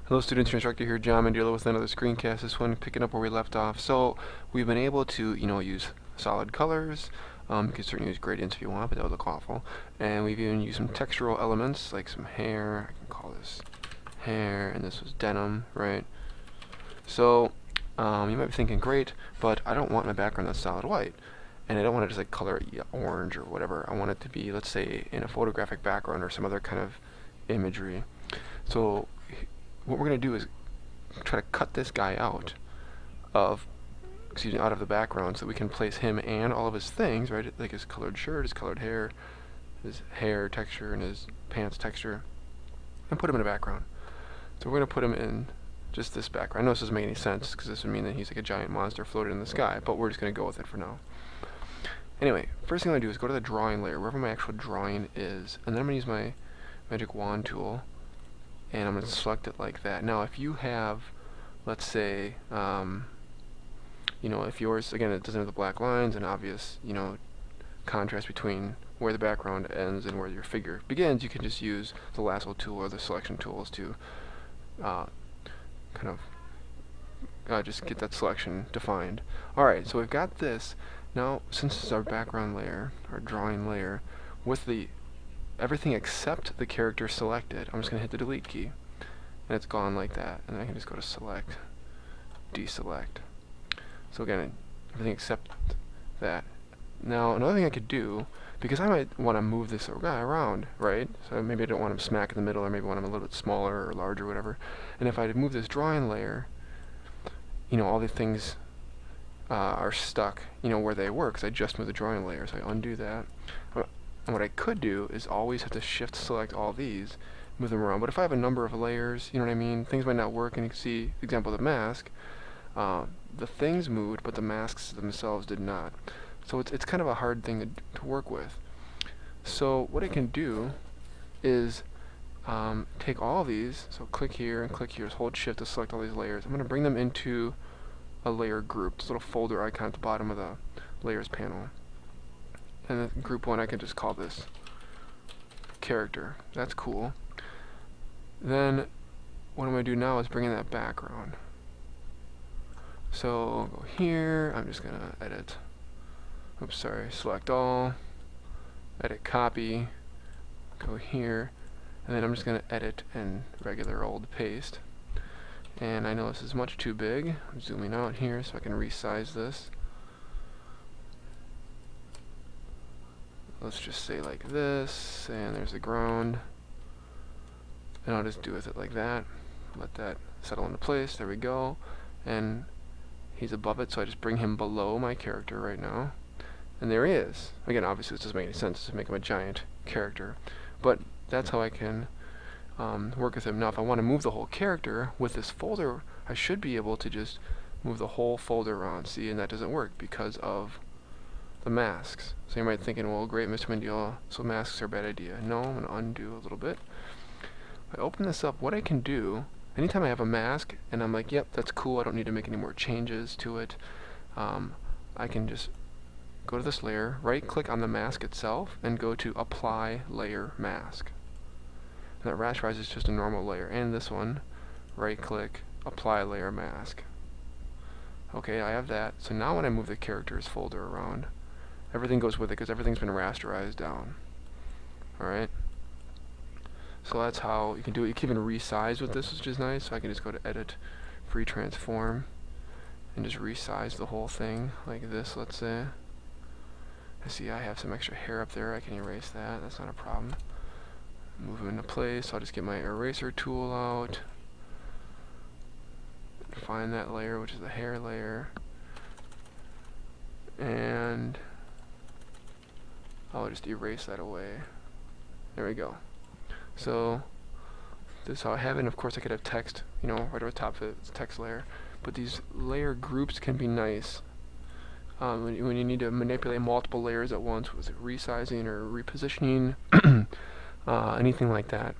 Hello students, your instructor here, John Mandela with another screencast. This one picking up where we left off. So we've been able to, use solid colors. You can certainly use gradients if you want, but that would look awful. And we've even used some textural elements, like some hair. I can call this hair, and this was denim, right? So you might be thinking, great, but I don't want my background that's solid white. And I don't want to just like color it orange or whatever. I want it to be, let's say, in a photographic background or some other kind of imagery. So what we're going to do is try to cut this guy out of the background so we can place him and all of his things, right, like his colored shirt, his colored hair, his hair texture, and his pants texture, and put him in a background. So we're going to put him in just this background. I know this doesn't make any sense because this would mean that he's like a giant monster floating in the sky, but we're just going to go with it for now. Anyway, first thing I'm going to do is go to the drawing layer, wherever my actual drawing is, and then I'm going to use my magic wand tool, and I'm going to select it like that. Now if you have, let's say, if yours, again, it doesn't have the black lines and obvious, contrast between where the background ends and where your figure begins, you can just use the lasso tool or the selection tools to just get that selection defined. Alright, so we've got this. Now, since this is our background layer, our drawing layer, with the everything except the character selected, I'm just going to hit the delete key, and it's gone like that. And then I can just go to select, deselect. So again, everything except that. Now, another thing I could do, because I might want to move this guy around, right? So maybe I don't want him smack in the middle, or maybe I want him a little bit smaller or larger or whatever. And if I move this drawing layer, all the things are stuck, where they were, because I just moved the drawing layer. So I undo that. And what I could do is always have to shift select all these, move them around. But if I have a number of layers, you know what I mean, things might not work. And you can see, for example, the mask, the things moved, but the masks themselves did not. So it's kind of a hard thing to work with. So what I can do is take all of these, so click here and click here, just hold shift to select all these layers. I'm going to bring them into a layer group, this little folder icon at the bottom of the layers panel. And then group 1, I can just call this character. That's cool. Then what I'm going to do now is bring in that background. So I'll go here, I'm just going to edit, select all, edit copy, go here, and then I'm just going to edit and regular old paste. And I know this is much too big. I'm zooming out here so I can resize this. Let's just say like this, and there's the ground. And I'll just do with it like that. Let that settle into place. There we go. And he's above it, so I just bring him below my character right now. And there he is. Again, obviously this doesn't make any sense to make him a giant character. But that's how I can work with him. Now if I want to move the whole character with this folder, I should be able to just move the whole folder around. See, and that doesn't work because of the masks. So you might be thinking, well, great, Mr. Mandela, so masks are a bad idea. No, I'm going to undo a little bit. If I open this up, what I can do, anytime I have a mask and I'm like, yep, that's cool, I don't need to make any more changes to it, I can just go to this layer, right click on the mask itself, and go to Apply Layer Mask. And that rasterize is just a normal layer. And this one, right click, Apply Layer Mask. Okay, I have that. So now when I move the characters folder around, everything goes with it because everything's been rasterized down. Alright? So that's how you can do it. You can even resize with this, which is nice. So I can just go to Edit, Free Transform, and just resize the whole thing like this, let's say. I see I have some extra hair up there. I can erase that. That's not a problem. Move them into place. I'll just get my eraser tool out. Find that layer, which is the hair layer. And I'll just erase that away. There we go. So this is how I have it. And of course I could have text, right over top of it, it's a text layer. But these layer groups can be nice. When you need to manipulate multiple layers at once with resizing or repositioning, anything like that.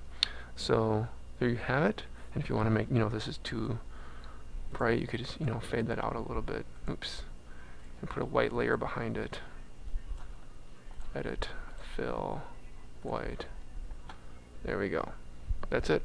So there you have it. And if you want to make, if this is too bright, you could just, fade that out a little bit. Oops. And put a white layer behind it. Edit, fill, white. There we go. That's it.